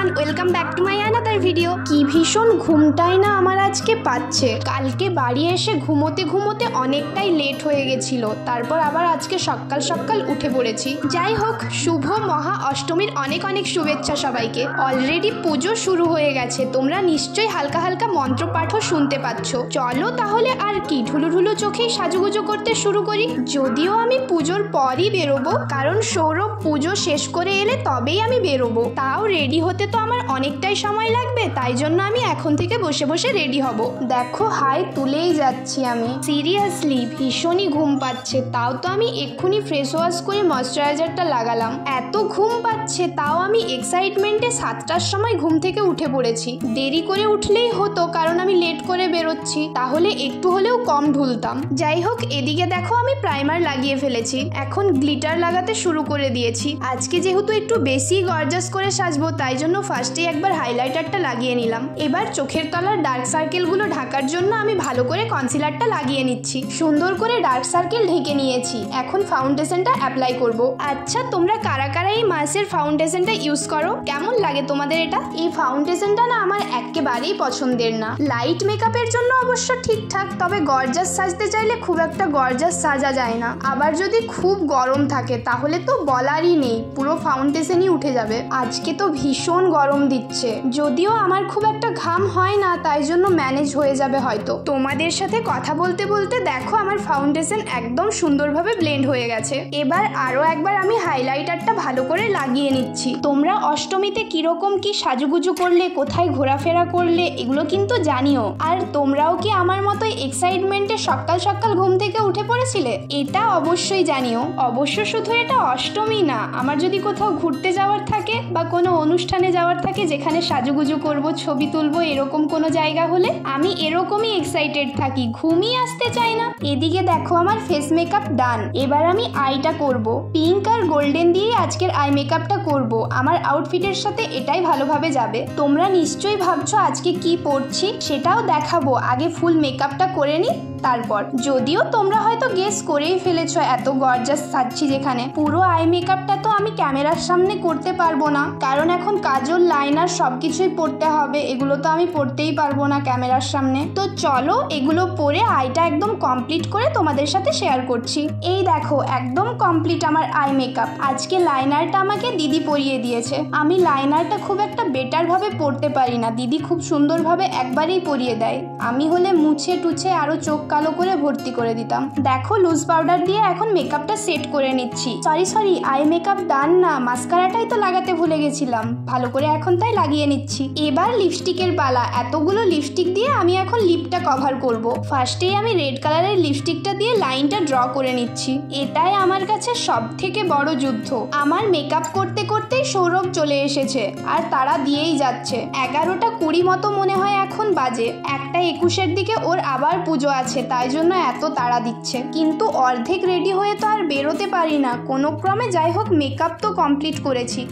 Everyone, welcome back to my another video. কি ভীষণ ঘুমটাই না আমার আজকে পাচ্ছে। কালকে বাড়ি এসে ঘুমোতে ঘুমোতে অনেকটাই লেট হয়ে গেছিল, তারপর আবার আজকে সকাল সকাল উঠে পড়েছি। যাই হোক, শুভ মহা অষ্টমীর অনেক অনেক শুভেচ্ছা সবাইকে। অলরেডি পুজো শুরু হয়ে গেছে, তোমরা নিশ্চয়ই হালকা হালকা মন্ত্রপাঠও শুনতে পাচ্ছ। চলো তাহলে আর কি, ঢুলু ঢুলু চোখেই সাজুগুজু করতে শুরু করি। যদিও আমি পুজোর পরই বেরোবো, কারণ সৌরভ পুজো শেষ করে এলে তবেই আমি বেরোবো। তাও রেডি হতে তো আমার অনেকটাই সময় লাগবে, তাই জন্য আমি এখন থেকে বসে বসে রেডি হব। দেখো হাই তুলেই যাচ্ছি আমি। সিরিয়াসলি ভীষণই ঘুম পাচ্ছে, তাও তো আমি এক্ষুনি ফ্রেশ ওয়াশ করে ময়শ্চারাইজারটা লাগালাম। এত ঘুম পাচ্ছে, তাও আমি এক্সাইটমেন্টে 7টার সময় ঘুম থেকে উঠে পড়েছি। দেরি করে উঠলেই হতো, কারণ আমি লেট করে বেরোচ্ছি, তাহলে একটু হলেও কম ঢুলতাম। যাই হোক, এদিকে দেখো আমি প্রাইমার লাগিয়ে ফেলেছি, এখন গ্লিটার লাগাতে শুরু করে দিয়েছি। আজকে যেহেতু একটু বেশি গর্জাস করে সাজবো, তাই জন্য ফার্স্টে একবার হাইলাইটারটা লাগিয়ে নিলাম। এবার চোখের তলার ডার্ক সার্কেলগুলো ঢাকার জন্য আমি ভালো করে কনসিলারটা লাগিয়ে নিচ্ছি। সুন্দর করে ডার্ক সার্কেল ঢেকে নিয়েছি, এখন ফাউন্ডেশনটা অ্যাপ্লাই করব। আচ্ছা, তোমরা কারা কারা এই মার্সের ফাউন্ডেশনটা ইউজ করো? কেমন লাগে তোমাদের এটা? এই ফাউন্ডেশনটা না আমার একেবারেই পছন্দের না। লাইট মেকআপের জন্য অবশ্য ঠিকঠাক, তবে গর্জাস সাজতে চাইলে খুব একটা গর্জাস সাজা যায় না। আবার যদি খুব গরম থাকে তাহলে তো বলারই নেই, পুরো ফাউন্ডেশনই উঠে যাবে। আজকে তো ভীষণ গরম দিচ্ছে, যদিও আমার খুব একটা ঘাম হয় না, তাই জন্য ম্যানেজ হয়ে যাবে হয়তো। তোমাদের সাথে কথা বলতে বলতে দেখো আমার ফাউন্ডেশন একদম সুন্দরভাবে ব্লেন্ড হয়ে গেছে। এবার আরো একবার আমি হাইলাইটারটা ভালো করে লাগিয়ে নিচ্ছি। তোমরা অষ্টমীতে কিরকম কি সাজুগুজু করলে, কোথায় ঘোরাফেরা করলে, এগুলো কিন্তু জানিও। আর তোমরাও কি আমার মতো এক্সাইটমেন্টে সকাল সকাল ঘুম থেকে উঠে পড়েছিলে? এটা অবশ্যই জানিও। অবশ্য শুধু এটা অষ্টমী না, আমার যদি কোথাও ঘুরতে যাওয়ার থাকে বা কোনো অনুষ্ঠানে যাওয়ার থাকে যেখানে সাজুগুজু করব, ছবি তুলবো, এরকম কোনো জায়গা হলে আমি এরকমই এক্সাইটেড থাকি, ঘুমিয়ে আসতে চাই না। এদিকে দেখো আমার ফেস মেকআপ ডান। এবার আমি আইটা করব। পিঙ্ক আর গোল্ডেন দিয়ে আজকের আই মেকআপটা করব। আমার আউটফিটের সাথে এটাই ভালোভাবে যাবে। তোমরা নিশ্চয়ই ভাবছো আজকে কি পরছি, সেটাও দেখাবো। আগে ফুল মেকআপটা করে নি, তারপর। যদিও তোমরা হয়তো গেস করেই ফেলেছো এত গর্জাস সাজছি যেখানে। পুরো আই মেকআপটা তো আমি ক্যামেরার সামনে করতে পারবো না, কারণ এখন কাজল, লাইনার সবকিছুই পরতে হবে, এগুলো তো আমি পরতেই পারবো না ক্যামেরার সামনে। তো চলো এগুলো পরে আইটা একদম কমপ্লিট করে তোমাদের সাথে শেয়ার করছি। এই দেখো একদম কমপ্লিট আমার আই মেকআপ। আজকে লাইনারটা আমাকে দিদি পরিয়ে দিয়েছে। আমি লাইনারটা খুব একটা বেটার ভাবে পরতে পারি না, দিদি খুব সুন্দরভাবে একবারেই পরিয়ে দেয়। আমি হলে মুছে টুছে আরো চোখ কালো করে ভর্তি করে দিতাম। দেখো লুজ পাউডার দিয়ে এখন মেকআপটা সেট করে নিচ্ছি। সরি আই মেকআপ ডান না, মাস্কারাটাই তো লাগাতে ভুলে গেছিলাম। ভালো করে এখন তাই লাগিয়ে নিচ্ছি। এবার লিপস্টিকের পালা। এতগুলো লিপস্টিক দিয়ে আমি এখন লিপটা কভার করব। ফার্স্টেই আমি রেড কালারের লিপস্টিকটা দিয়ে লাইনটা ড্র করে নিচ্ছি। এটাই আমার কাছে সব থেকে বড় যুদ্ধ। আমার মেকআপ করতে করতেই সৌরভ চলে এসেছে, আর তারা দিয়েই যাচ্ছে। 11টা 20 মতো মনে হয় এখন বাজে। 1টা 21-এর দিকে ওর আবার পুজো আছে, তাই জন্য এত তাড়া দিচ্ছে। কিন্তু অর্ধেক রেডি হয়ে তো আর বেরোতে পারি না কোনো ক্রমে। যাই হোক, মেকআপ তো কমপ্লিট করেছি।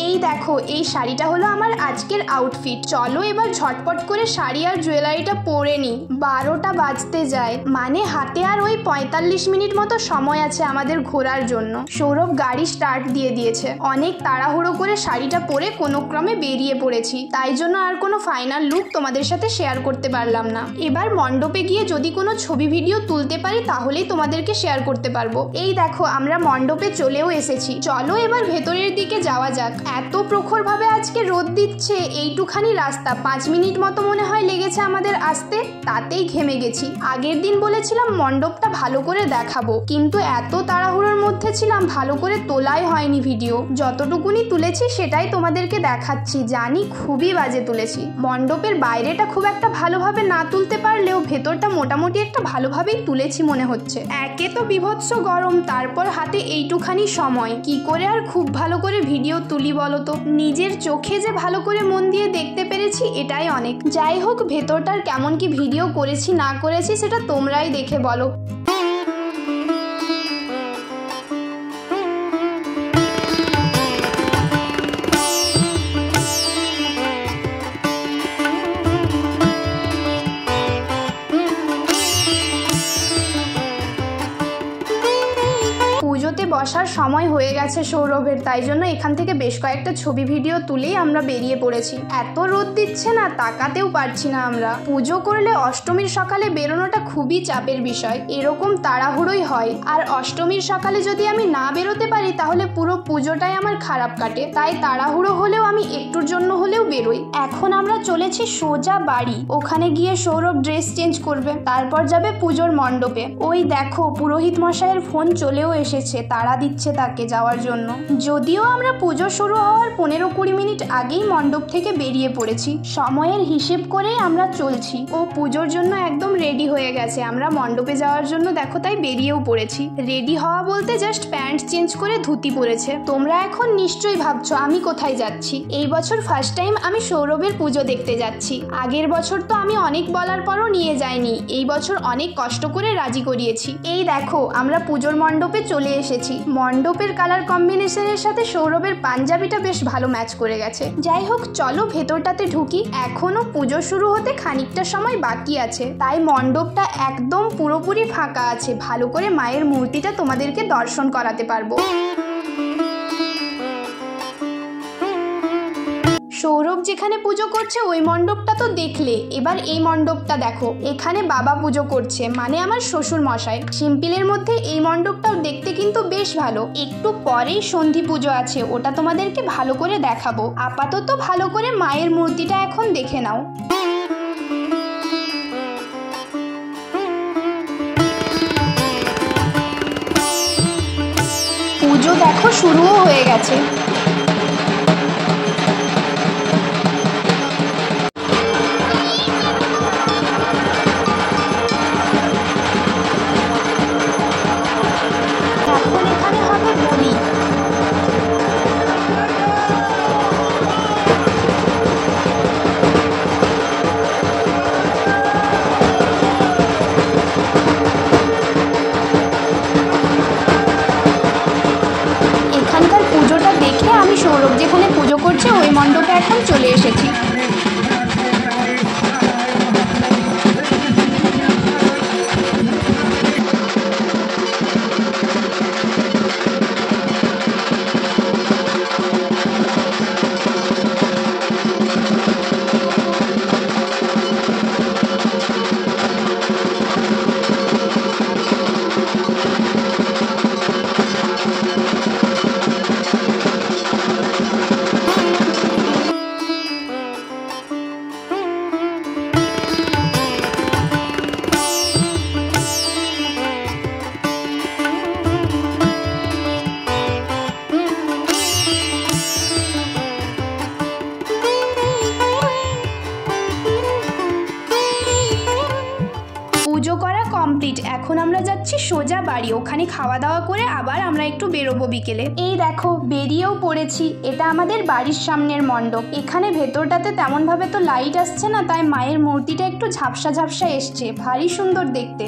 এই দেখো, এই শাড়িটা হলো আমার আজকের আউটফিট। চলো এবার ঝটপট করে শাড়ি আর জুয়েলারিটা পরে নি। 12টা বাজতে যায়, মানে হাতে আর ওই 45 মিনিট মতো সময় আছে আমাদের ঘোরার জন্য। সৌরভ গাড়ি স্টার্ট দিয়ে দিয়েছে। অনেক তাড়াহুড়ো করে শাড়িটা পরে কোনো ক্রমে বেরিয়ে পড়েছি, তাই জন্য আর কোনো ফাইনাল লুক তোমাদের সাথে শেয়ার করতে পারলাম না। এবার মণ্ডপে গিয়ে যদি কোনো ছবি ভিডিও তুলতে পারি তাহলেই তোমাদেরকে শেয়ার করতে পারবো। এই দেখো আমরা মণ্ডপে চলেও এসেছি। চলো এবার ভেতরের দিকে যাওয়া যাক। এত প্রখর ভাবে আজকে রোদ দিচ্ছে, এইটুখানি রাস্তা 5 মিনিট মতো মনে হয় লেগেছে আমাদের আসতে, তাতেই ঘেমে গেছি। আগের দিন বলেছিলাম মণ্ডপটা ভালো করে দেখাবো, কিন্তু এত তাড়াহুড়োর মধ্যে ছিলাম, ভালো করে তোলাই হয়নি ভিডিও। যতটুকুনি তুলেছি সেটাই তোমাদেরকে দেখাচ্ছি। জানি খুবই বাজে তুলেছি। মণ্ডপের বাইরেটা খুব একটা ভালোভাবে না তুলতে পারলেও ভেতরটা মোটামুটি একটা ভালোভাবেই তুলেছি মনে হচ্ছে। একে তো বিভৎস গরম, তারপর হাতে এইটুখানি সময়, কি করে আর খুব ভালো করে ভিডিও তুলি বলতো? নিজের চোখে যে ভালো করে মন দিয়ে দেখতে পেরেছি এটাই অনেক। যাই হোক, ভেতরটার কেমন কি ভিডিও করেছি না করেছি সেটা তোমরাই দেখে বলো। পুজোতে বসার সময় হয়ে গেছে সৌরভের, তাই জন্য এখান থেকে বেশ কয়েকটা ছবি ভিডিও তুলেই আমরা বেরিয়ে পড়েছি। এত রোদ দিচ্ছে না, তাকাতেও পারছি না আমরা। পুজো করলে অষ্টমীর সকালে বেরোনোটা খুবই চাপের বিষয়, এরকম তাড়াহুড়োই হয়। আর অষ্টমীর সকালে যদি আমি না বেরোতে পারি তাহলে পুরো পুজোটাই আমার খারাপ কাটে, তাই তাড়াহুড়ো হলেও আমি একটুর জন্য হলেও বেরোই। এখন আমরা চলেছি সোজা বাড়ি, ওখানে গিয়ে সৌরভ ড্রেস চেঞ্জ করবে, তারপর যাবে পুজোর মণ্ডপে। ওই দেখো পুরোহিত মশাইয়ের ফোন চলেও এসেছে, তাড়া দিচ্ছে তাকে যাওয়ার জন্য। যদিও আমরা পুজো শুরু হওয়ার 15-20 মিনিট আগেই মণ্ডপ থেকে বেরিয়ে পড়েছি, সময়ের হিসেব করেই আমরা চলছি। ও পুজোর জন্য একদম রেডি হয়ে গেছে, আমরা মণ্ডপে যাওয়ার জন্য দেখো তাই বেরিয়েও পড়েছি। রেডি হওয়া বলতে জাস্ট প্যান্ট চেঞ্জ করে ধুতি পরেছে। তোমরা এখন নিশ্চয়ই ভাবছো আমি কোথায় যাচ্ছি। এই বছর ফার্স্ট টাইম আমি সৌরভের পুজো দেখতে যাচ্ছি। আগের বছর তো আমি অনেক বলার পরও নিয়ে যাইনি, এই বছর অনেক কষ্ট করে রাজি করিয়েছি। এই দেখো আমরা পুজোর মণ্ডপে চলে এসেছি। মণ্ডপের কালার কম্বিনেশনের সাথে সৌরভের পাঞ্জাবিটা বেশ ভালো ম্যাচ করে গেছে। যাই হোক চলো ভেতরটাতে ঢুকি, এখনো পুজো শুরু হতে খানিকটা সময় বাকি আছে, তাই মণ্ডপটা একদম পুরোপুরি ফাঁকা আছে, ভালো করে মায়ের মূর্তিটা তোমাদেরকে দর্শন করাতে পারবো। সৌরভ যেখানে পুজো করছে ওই মণ্ডপটা তো দেখলে, এবার এই মণ্ডপটা দেখো, এখানে বাবা পুজো করছে, মানে আমার শ্বশুর মশাই। সিম্পলের মধ্যে এই মণ্ডপটাও দেখতে কিন্তু বেশ ভালো। একটু পরেই সন্ধি পুজো আছে, ওটা তোমাদেরকে ভালো করে দেখাবো। আপাতত ভালো করে মায়ের মূর্তিটা এখন দেখে নাও। পুজো দেখো শুরুও হয়ে গেছে। সৌরভ যেখানে পুজো করছে ওই মণ্ডপে এখন চলে এসেছি। পুজো করা কমপ্লিট, এখন আমরা যাচ্ছি সোজা বাড়ি, ওখানে খাওয়া দাওয়া করে আবার আমরা একটু বেরোবো বিকেলে। এই দেখো বেরিয়েও পড়েছি, এটা আমাদের বাড়ির সামনের মণ্ডপ। এখানে ভেতরটাতে তেমন ভাবে তো লাইট আসছে না, তাই মায়ের মূর্তিটা একটু ঝাপসা ঝাপসা এসছে, ভারী সুন্দর দেখতে।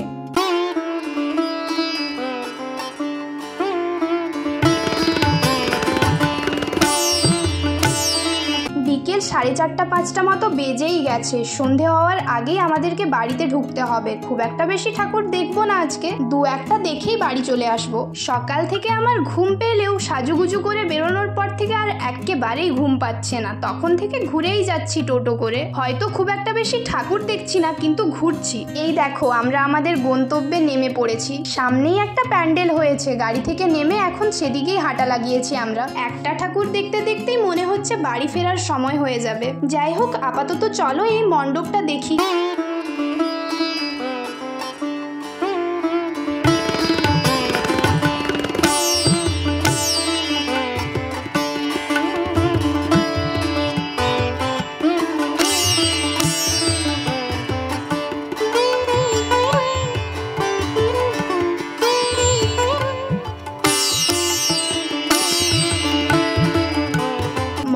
বিকেল 4:30-5টা মতো বেজেই গেছে, সন্ধে হওয়ার আগেই আমাদেরকে বাড়িতে ঢুকতে হবে। খুব একটা বেশি ঠাকুর দেখবো না আজকে, 2-1টা দেখেই বাড়ি চলে আসবো। সকাল থেকে আমার ঘুম পেলেও সাজুগুজু করে বেরোনোর পর থেকে আর একেবারেই ঘুম পাচ্ছে না, তখন থেকে ঘুরেই যাচ্ছি টোটো করে। হয়তো খুব একটা বেশি ঠাকুর দেখছি না, কিন্তু ঘুরছি। এই দেখো আমরা আমাদের গন্তব্যে নেমে পড়েছি, সামনেই একটা প্যান্ডেল হয়েছে, গাড়ি থেকে নেমে এখন সেদিকেই হাঁটা লাগিয়েছি আমরা। একটা ঠাকুর দেখতে দেখতেই মনে হচ্ছে বাড়ি ফেরার সময় হয়ে যাবে। যাই হোক আপাতত চলো এই মণ্ডপটা দেখি।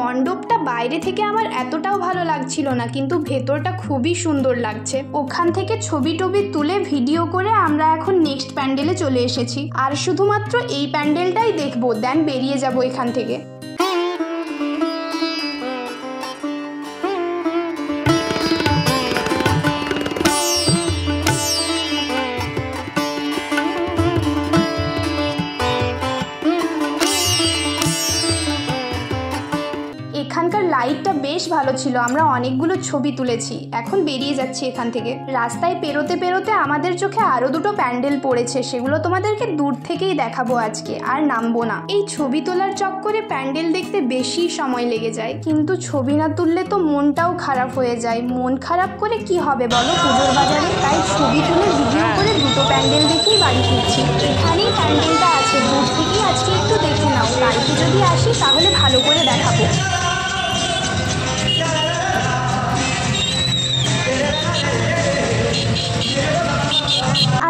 মণ্ডপটা বাইরে থেকে আমার এতটাও ভালো লাগছিল না, কিন্তু ভেতরটা খুবই সুন্দর লাগছে। ওখান থেকে ছবি টবি তুলে ভিডিও করে আমরা এখন নেক্সট প্যান্ডেলে চলে এসেছি, আর শুধুমাত্র এই প্যান্ডেলটাই দেখবো, দেন বেরিয়ে যাব এখান থেকে। রাইডটা বেশ ভালো ছিল, আমরা অনেকগুলো ছবি তুলেছি। এখন বেরিয়ে যাচ্ছি এখান থেকে। রাস্তায় পেরোতে পেরোতে আমাদের চোখে আরও দুটো প্যান্ডেল পড়েছে, সেগুলো তোমাদেরকে দূর থেকেই দেখাবো আজকে, আর নামবো না। এই ছবি তোলার চক্করে প্যান্ডেল দেখতে বেশি সময় লেগে যায়, কিন্তু ছবি না তুললে তো মনটাও খারাপ হয়ে যায়। মন খারাপ করে কি হবে বলো পুজোর বাজারে? তাই ছবি তুলে ভিডিও করে দুটো প্যান্ডেল দেখেই বাড়ি ফিরছি। এখানেই প্যান্ডেলটা আছে, দূর থেকেই আজকে একটু দেখে নাও, কালকে যদি আসি তাহলে ভালো করে দেখাবো।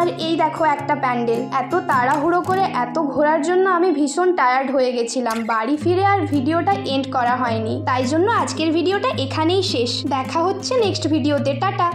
আর এই দেখো একটা প্যান্ডেল। এত তাড়াহুড়ো করে এত ঘোরার জন্য আমি ভীষণ টায়ার্ড হয়ে গেছিলাম। বাড়ি ফিরে আর ভিডিওটা এন্ড করা হয়নি, তাই জন্য আজকের ভিডিওটা এখানেই শেষ। দেখা হচ্ছে নেক্সট ভিডিওতে। টাটা।